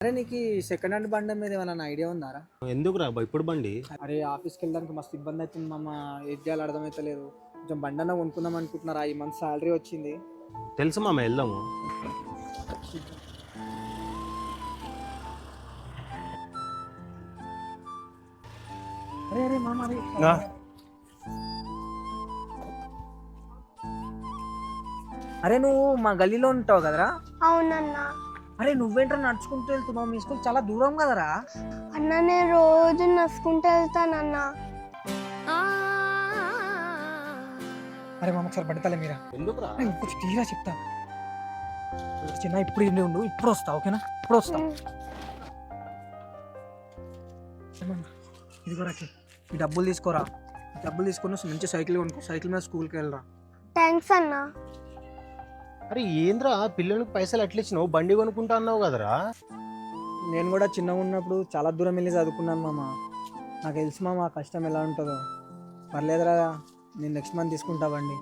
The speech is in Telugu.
అరే నీకు సెకండ్ హ్యాండ్ బండి మీద ఏమైనా ఐడియా ఉందారా? ఎందుకు రా ఇప్పుడు బండి? అరే ఆఫీస్కి వెళ్ళడానికి మస్తు ఇబ్బంది అవుతుంది మామ. ఏం చేయాలో అర్థమవుతలేదు. కొంచెం బండి అన్న కొనుక్కుందాం అనుకుంటున్నారా? ఈ మంత్ శాలరీ వచ్చింది. తెలుసు మామ, వెళ్దాము. అరే అరే మామ అరే అరే నువ్వు మా గల్లీలో ఉంటావు కదరా? అవునన్నా. అరే నువ్వేంట్రా నడుచుకుంటూ వెళ్తున్నావు? మీ స్కూల్ చాలా దూరం కదరా? అన్న నేను రోజు నడుచుకుంటూ వెళ్తానన్నా. అరే మామ ఒకసారి పడతాలే మీరా. ఎందుకు రా? కొంచెం తీరా చెప్తా చిన్న. ఇప్పుడు ఇండి ఉండు, ఇప్పుడు వస్తా. ఓకేనా? ఇప్పుడు వస్తా. ఇదిగోరా ఈ డబ్బులు తీసుకోరా. డబ్బులు తీసుకొని మంచి సైకిల్ కొనుక్కో. సైకిల్ మీద స్కూల్కి వెళ్ళరా. థ్యాంక్స్ అన్నా. అరే ఏంద్రా పిల్లలకి పైసలు ఎట్లా ఇచ్చినావు? బండి కొనుక్కుంటా అన్నావు కదరా? నేను కూడా చిన్నగా ఉన్నప్పుడు చాలా దూరం వెళ్ళి చదువుకున్నాను మామ. నాకు తెలుసు మామ కష్టం ఎలా ఉంటుందో. పర్లేదురా, నేను నెక్స్ట్ మంత్ తీసుకుంటా బండి.